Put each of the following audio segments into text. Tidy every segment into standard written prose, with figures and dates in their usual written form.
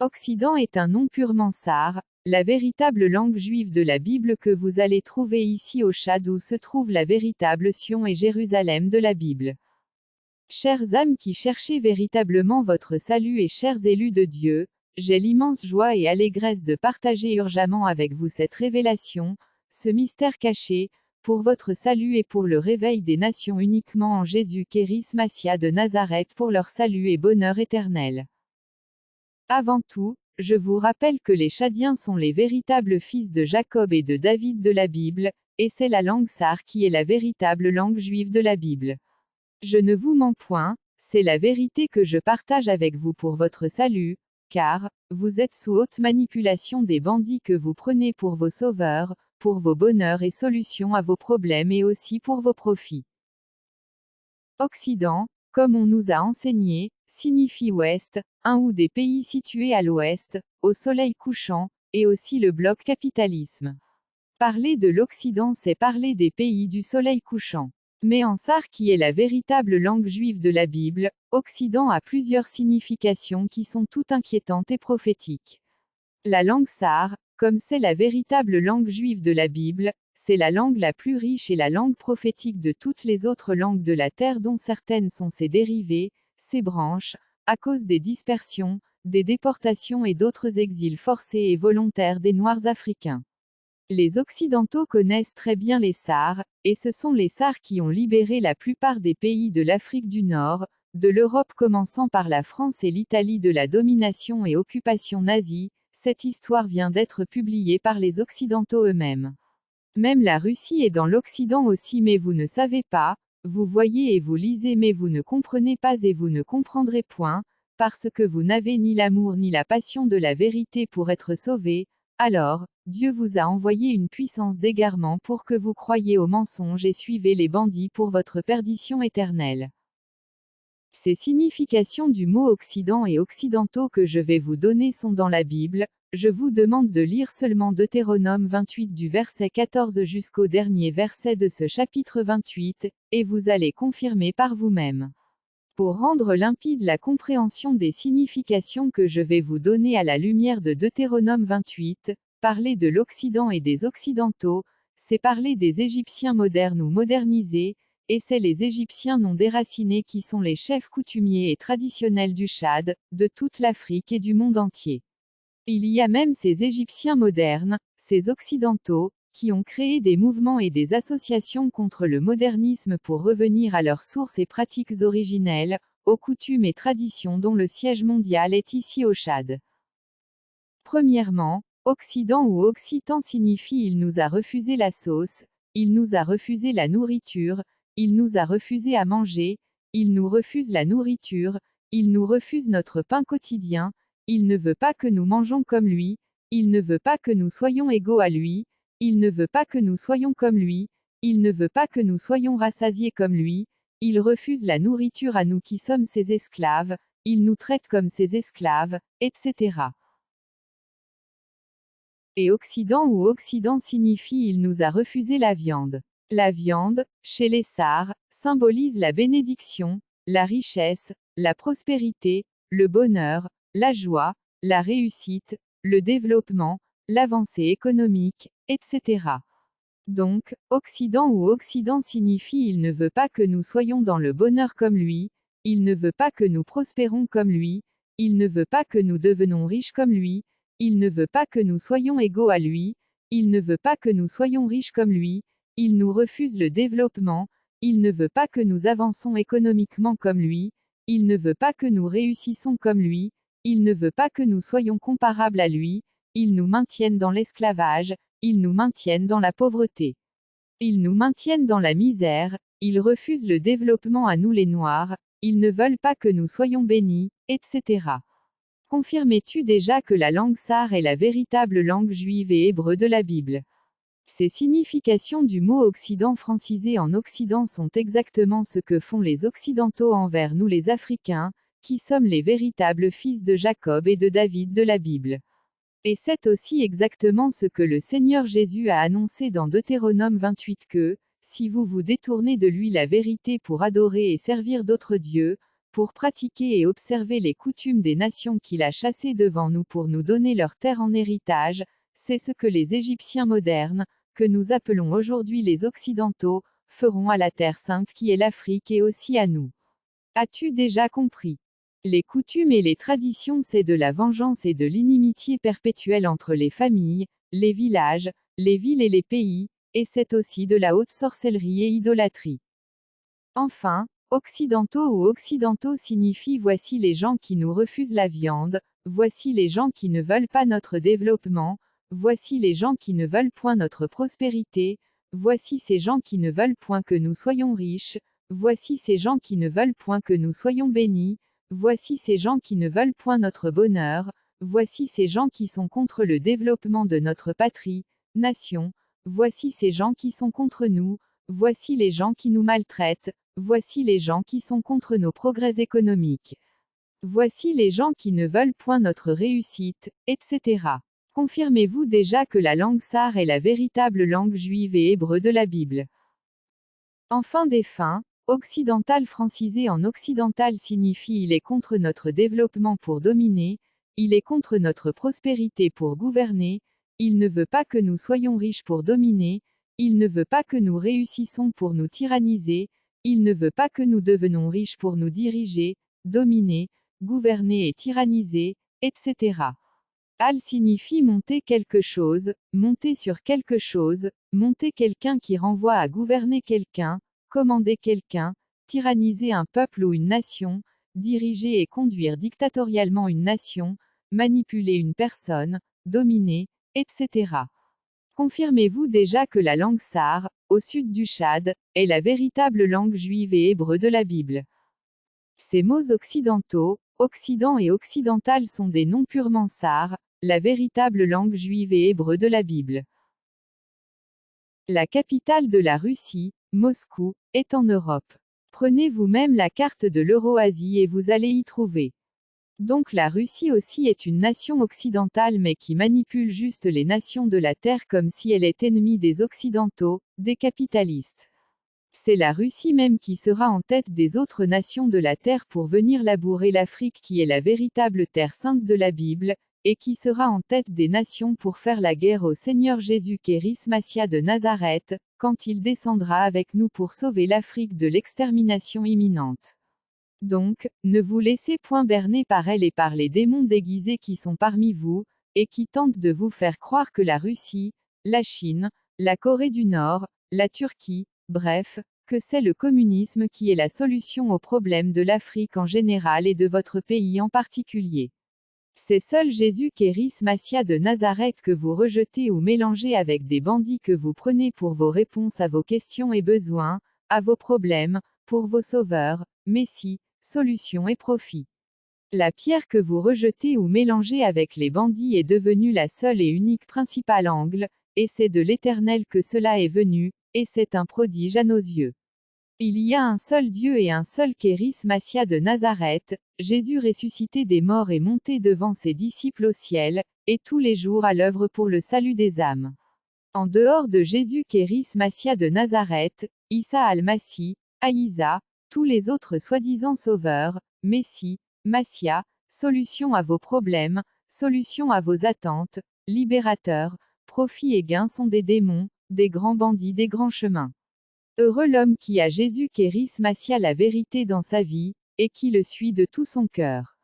Occident est un nom purement sar, la véritable langue juive de la Bible que vous allez trouver ici au Tchad où se trouve la véritable Sion et Jérusalem de la Bible. Chères âmes qui cherchez véritablement votre salut et chers élus de Dieu, j'ai l'immense joie et allégresse de partager urgemment avec vous cette révélation, ce mystère caché, pour votre salut et pour le réveil des nations uniquement en Jésus Kéris Massia de Nazareth pour leur salut et bonheur éternel. Avant tout, je vous rappelle que les Tchadiens sont les véritables fils de Jacob et de David de la Bible, et c'est la langue sar qui est la véritable langue juive de la Bible. Je ne vous mens point, c'est la vérité que je partage avec vous pour votre salut, car, vous êtes sous haute manipulation des bandits que vous prenez pour vos sauveurs, pour vos bonheurs et solutions à vos problèmes et aussi pour vos profits. Occident, comme on nous a enseigné, signifie ouest, un ou des pays situés à l'ouest, au soleil couchant, et aussi le bloc capitalisme. Parler de l'Occident c'est parler des pays du soleil couchant. Mais en sar qui est la véritable langue juive de la Bible, Occident a plusieurs significations qui sont toutes inquiétantes et prophétiques. La langue sar, comme c'est la véritable langue juive de la Bible, c'est la langue la plus riche et la langue prophétique de toutes les autres langues de la terre dont certaines sont ses dérivés, ses branches, à cause des dispersions, des déportations et d'autres exils forcés et volontaires des Noirs africains. Les Occidentaux connaissent très bien les Sars, et ce sont les Sars qui ont libéré la plupart des pays de l'Afrique du Nord, de l'Europe commençant par la France et l'Italie de la domination et occupation nazie. Cette histoire vient d'être publiée par les Occidentaux eux-mêmes. Même la Russie est dans l'Occident aussi mais vous ne savez pas, vous voyez et vous lisez mais vous ne comprenez pas et vous ne comprendrez point, parce que vous n'avez ni l'amour ni la passion de la vérité pour être sauvés. Alors, Dieu vous a envoyé une puissance d'égarement pour que vous croyiez aux mensonges et suivez les bandits pour votre perdition éternelle. Ces significations du mot Occident et occidentaux que je vais vous donner sont dans la Bible. Je vous demande de lire seulement Deutéronome 28 du verset 14 jusqu'au dernier verset de ce chapitre 28, et vous allez confirmer par vous-même. Pour rendre limpide la compréhension des significations que je vais vous donner à la lumière de Deutéronome 28, parler de l'Occident et des Occidentaux, c'est parler des Égyptiens modernes ou modernisés, et c'est les Égyptiens non déracinés qui sont les chefs coutumiers et traditionnels du Tchad, de toute l'Afrique et du monde entier. Il y a même ces Égyptiens modernes, ces Occidentaux, qui ont créé des mouvements et des associations contre le modernisme pour revenir à leurs sources et pratiques originelles, aux coutumes et traditions dont le siège mondial est ici au Tchad. Premièrement, Occident ou Occitan signifie il nous a refusé la sauce, il nous a refusé la nourriture, il nous a refusé à manger, il nous refuse la nourriture, il nous refuse notre pain quotidien, il ne veut pas que nous mangeons comme lui, il ne veut pas que nous soyons égaux à lui, il ne veut pas que nous soyons comme lui, il ne veut pas que nous soyons rassasiés comme lui, il refuse la nourriture à nous qui sommes ses esclaves, il nous traite comme ses esclaves, etc. Et Occident ou Occident signifie il nous a refusé la viande. La viande, chez les Sars, symbolise la bénédiction, la richesse, la prospérité, le bonheur, la joie, la réussite, le développement, l'avancée économique, etc. Donc, Occident ou Occident signifie il ne veut pas que nous soyons dans le bonheur comme lui, il ne veut pas que nous prospérons comme lui, il ne veut pas que nous devenons riches comme lui, il ne veut pas que nous soyons égaux à lui, il ne veut pas que nous soyons riches comme lui, il nous refuse le développement, il ne veut pas que nous avançons économiquement comme lui, il ne veut pas que nous réussissons comme lui, il ne veut pas que nous soyons comparables à lui, il nous maintienne dans l'esclavage, ils nous maintiennent dans la pauvreté. Ils nous maintiennent dans la misère, ils refusent le développement à nous les Noirs, ils ne veulent pas que nous soyons bénis, etc. Confirmais-tu déjà que la langue sar est la véritable langue juive et hébreu de la Bible? Ces significations du mot Occident francisé en Occident sont exactement ce que font les Occidentaux envers nous les Africains, qui sommes les véritables fils de Jacob et de David de la Bible. Et c'est aussi exactement ce que le Seigneur Jésus a annoncé dans Deutéronome 28 que, si vous vous détournez de lui la vérité pour adorer et servir d'autres dieux, pour pratiquer et observer les coutumes des nations qu'il a chassées devant nous pour nous donner leur terre en héritage, c'est ce que les Égyptiens modernes, que nous appelons aujourd'hui les Occidentaux, feront à la Terre sainte qui est l'Afrique et aussi à nous. As-tu déjà compris? Les coutumes et les traditions, c'est de la vengeance et de l'inimitié perpétuelle entre les familles, les villages, les villes et les pays, et c'est aussi de la haute sorcellerie et idolâtrie. Enfin, occidentaux signifie voici les gens qui nous refusent la viande, voici les gens qui ne veulent pas notre développement, voici les gens qui ne veulent point notre prospérité, voici ces gens qui ne veulent point que nous soyons riches, voici ces gens qui ne veulent point que nous soyons bénis, voici ces gens qui ne veulent point notre bonheur, voici ces gens qui sont contre le développement de notre patrie, nation, voici ces gens qui sont contre nous, voici les gens qui nous maltraitent, voici les gens qui sont contre nos progrès économiques. Voici les gens qui ne veulent point notre réussite, etc. Confirmez-vous déjà que la langue sar est la véritable langue juive et hébreu de la Bible? En fin des fins, occidental francisé en occidental signifie il est contre notre développement pour dominer, il est contre notre prospérité pour gouverner, il ne veut pas que nous soyons riches pour dominer, il ne veut pas que nous réussissons pour nous tyranniser, il ne veut pas que nous devenons riches pour nous diriger, dominer, gouverner et tyranniser, etc. Al signifie monter quelque chose, monter sur quelque chose, monter quelqu'un qui renvoie à gouverner quelqu'un, commander quelqu'un, tyranniser un peuple ou une nation, diriger et conduire dictatorialement une nation, manipuler une personne, dominer, etc. Confirmez-vous déjà que la langue sar, au sud du Tchad, est la véritable langue juive et hébreu de la Bible? Ces mots occidentaux, Occident et occidental sont des noms purement sar, la véritable langue juive et hébreu de la Bible. La capitale de la Russie, Moscou, est en Europe. Prenez vous-même la carte de l'Eurasie et vous allez y trouver. Donc la Russie aussi est une nation occidentale mais qui manipule juste les nations de la Terre comme si elle est ennemie des Occidentaux, des capitalistes. C'est la Russie même qui sera en tête des autres nations de la Terre pour venir labourer l'Afrique qui est la véritable terre sainte de la Bible, et qui sera en tête des nations pour faire la guerre au Seigneur Jésus Kéris Massia de Nazareth, quand il descendra avec nous pour sauver l'Afrique de l'extermination imminente. Donc, ne vous laissez point berner par elle et par les démons déguisés qui sont parmi vous, et qui tentent de vous faire croire que la Russie, la Chine, la Corée du Nord, la Turquie, bref, que c'est le communisme qui est la solution aux problèmes de l'Afrique en général et de votre pays en particulier. C'est seul Jésus Kéris Massia de Nazareth que vous rejetez ou mélangez avec des bandits que vous prenez pour vos réponses à vos questions et besoins, à vos problèmes, pour vos sauveurs, messie, solutions et profits. La pierre que vous rejetez ou mélangez avec les bandits est devenue la seule et unique principale angle, et c'est de l'Éternel que cela est venu, et c'est un prodige à nos yeux. Il y a un seul Dieu et un seul Kéris Massia de Nazareth, Jésus ressuscité des morts et monté devant ses disciples au ciel, et tous les jours à l'œuvre pour le salut des âmes. En dehors de Jésus Kéris Massia de Nazareth, Issa al-Masih, Aïsa, tous les autres soi-disant sauveurs, Messie, Massia, solution à vos problèmes, solution à vos attentes, libérateurs, profit et gain sont des démons, des grands bandits des grands chemins. Heureux l'homme qui a Jésus Kéris Massia la vérité dans sa vie, et qui le suit de tout son cœur.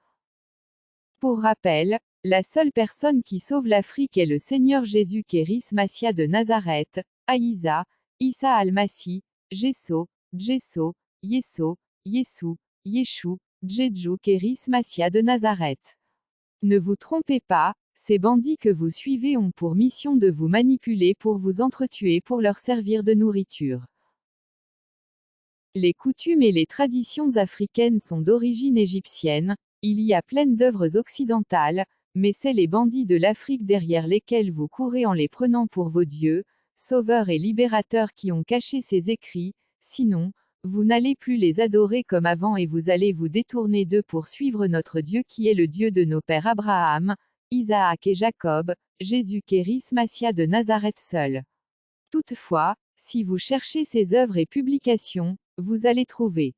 Pour rappel, la seule personne qui sauve l'Afrique est le Seigneur Jésus Kéris Massia de Nazareth, Aïsa, Issa al-Masih, Jesso, Yesso, Yessou, Yeshou, Djedjou Kéris Massia de Nazareth. Ne vous trompez pas, ces bandits que vous suivez ont pour mission de vous manipuler pour vous entretuer pour leur servir de nourriture. Les coutumes et les traditions africaines sont d'origine égyptienne, il y a plein d'œuvres occidentales, mais c'est les bandits de l'Afrique derrière lesquels vous courez en les prenant pour vos dieux, sauveurs et libérateurs qui ont caché ces écrits, sinon, vous n'allez plus les adorer comme avant et vous allez vous détourner d'eux pour suivre notre Dieu qui est le Dieu de nos pères Abraham, Isaac et Jacob, Jésus Kéris Massia de Nazareth seul. Toutefois, si vous cherchez ces œuvres et publications, vous allez trouver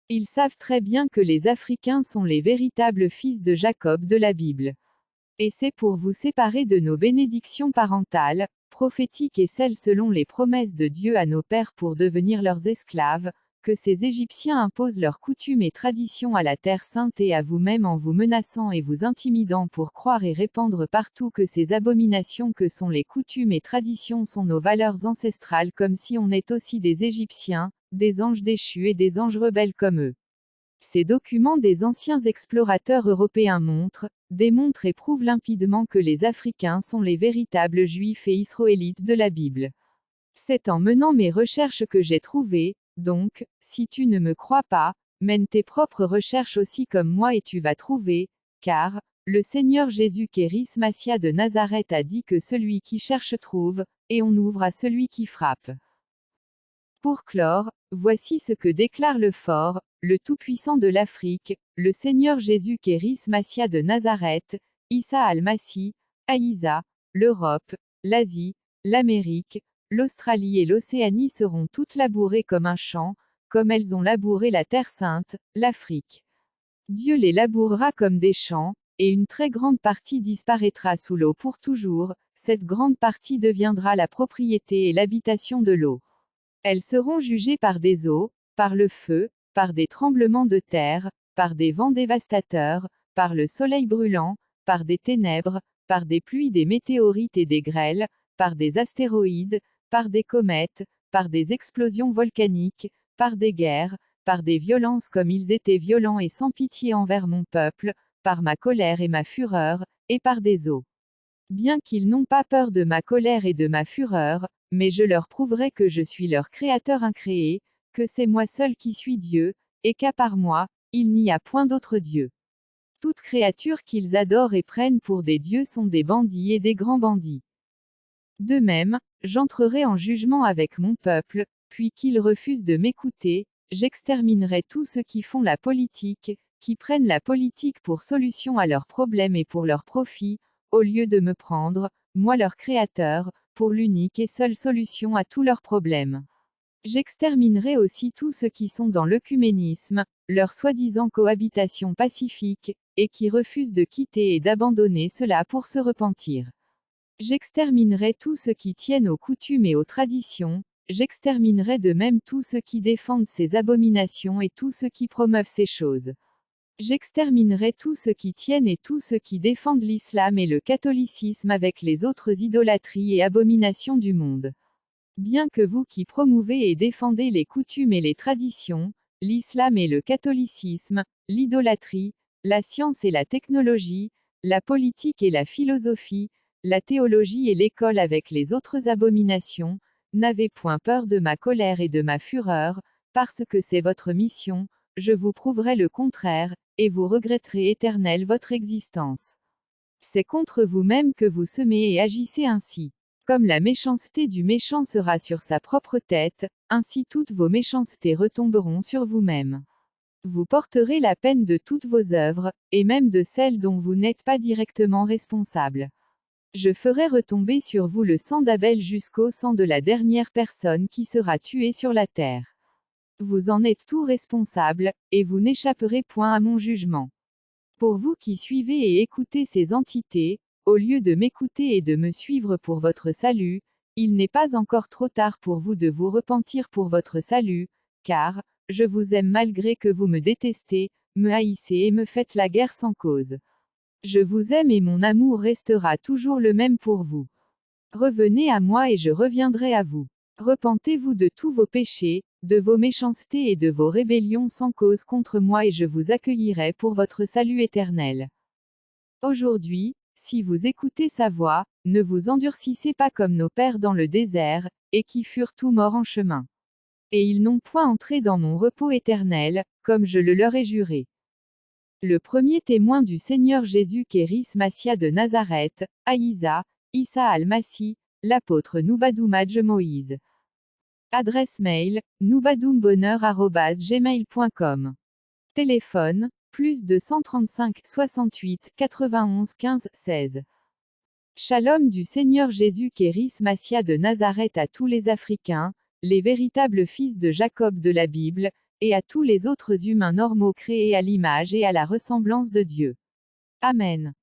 Ils savent très bien que les Africains sont les véritables fils de Jacob de la Bible. Et c'est pour vous séparer de nos bénédictions parentales, prophétiques et celles selon les promesses de Dieu à nos pères pour devenir leurs esclaves, que ces Égyptiens imposent leurs coutumes et traditions à la terre sainte et à vous-même en vous menaçant et vous intimidant pour croire et répandre partout que ces abominations que sont les coutumes et traditions sont nos valeurs ancestrales comme si on est aussi des Égyptiens, des anges déchus et des anges rebelles comme eux. Ces documents des anciens explorateurs européens démontrent et prouvent limpidement que les Africains sont les véritables Juifs et Israélites de la Bible. C'est en menant mes recherches que j'ai trouvé, donc, si tu ne me crois pas, mène tes propres recherches aussi comme moi et tu vas trouver, car, le Seigneur Jésus Kéris Massia de Nazareth a dit que celui qui cherche trouve, et on ouvre à celui qui frappe. Pour clore, voici ce que déclare le fort, le Tout-Puissant de l'Afrique, le Seigneur Jésus Kéris Massia de Nazareth, Issa al-Masih, Aïsa, l'Europe, l'Asie, l'Amérique, l'Australie et l'Océanie seront toutes labourées comme un champ, comme elles ont labouré la Terre Sainte, l'Afrique. Dieu les labourera comme des champs, et une très grande partie disparaîtra sous l'eau pour toujours, cette grande partie deviendra la propriété et l'habitation de l'eau. Elles seront jugées par des eaux, par le feu, par des tremblements de terre, par des vents dévastateurs, par le soleil brûlant, par des ténèbres, par des pluies des météorites et des grêles, par des astéroïdes, par des comètes, par des explosions volcaniques, par des guerres, par des violences comme ils étaient violents et sans pitié envers mon peuple, par ma colère et ma fureur, et par des eaux. Bien qu'ils n'ont pas peur de ma colère et de ma fureur, mais je leur prouverai que je suis leur créateur incréé, que c'est moi seul qui suis Dieu, et qu'à part moi, il n'y a point d'autre Dieu. Toutes créatures qu'ils adorent et prennent pour des dieux sont des bandits et des grands bandits. De même, j'entrerai en jugement avec mon peuple, puis qu'ils refusent de m'écouter, j'exterminerai tous ceux qui font la politique, qui prennent la politique pour solution à leurs problèmes et pour leur profit, au lieu de me prendre, moi leur créateur, pour l'unique et seule solution à tous leurs problèmes. J'exterminerai aussi tous ceux qui sont dans l'œcuménisme, leur soi-disant cohabitation pacifique, et qui refusent de quitter et d'abandonner cela pour se repentir. J'exterminerai tous ceux qui tiennent aux coutumes et aux traditions, j'exterminerai de même tous ceux qui défendent ces abominations et tous ceux qui promeuvent ces choses. J'exterminerai tous ceux qui tiennent et tous ceux qui défendent l'islam et le catholicisme avec les autres idolâtries et abominations du monde. Bien que vous qui promouvez et défendez les coutumes et les traditions, l'islam et le catholicisme, l'idolâtrie, la science et la technologie, la politique et la philosophie, la théologie et l'école avec les autres abominations, n'avez point peur de ma colère et de ma fureur, parce que c'est votre mission, je vous prouverai le contraire, et vous regretterez éternelle votre existence. C'est contre vous-même que vous semez et agissez ainsi. Comme la méchanceté du méchant sera sur sa propre tête, ainsi toutes vos méchancetés retomberont sur vous-même. Vous porterez la peine de toutes vos œuvres, et même de celles dont vous n'êtes pas directement responsable. Je ferai retomber sur vous le sang d'Abel jusqu'au sang de la dernière personne qui sera tuée sur la terre. Vous en êtes tout responsable, et vous n'échapperez point à mon jugement. Pour vous qui suivez et écoutez ces entités, au lieu de m'écouter et de me suivre pour votre salut, il n'est pas encore trop tard pour vous de vous repentir pour votre salut, car, je vous aime malgré que vous me détestez, me haïssez et me faites la guerre sans cause. Je vous aime et mon amour restera toujours le même pour vous. Revenez à moi et je reviendrai à vous. Repentez-vous de tous vos péchés, de vos méchancetés et de vos rébellions sans cause contre moi et je vous accueillerai pour votre salut éternel. Aujourd'hui, si vous écoutez sa voix, ne vous endurcissez pas comme nos pères dans le désert, et qui furent tous morts en chemin. Et ils n'ont point entré dans mon repos éternel, comme je le leur ai juré. Le premier témoin du Seigneur Jésus Kéris Massia de Nazareth, Aïsa, Issa al-Masih, l'apôtre Noubadoumadj Moïse. Adresse mail, noubadoumbonheur@gmail.com. Téléphone, plus 235 68 91 15 16. Shalom du Seigneur Jésus Kéris Massia de Nazareth à tous les Africains, les véritables fils de Jacob de la Bible, et à tous les autres humains normaux créés à l'image et à la ressemblance de Dieu. Amen.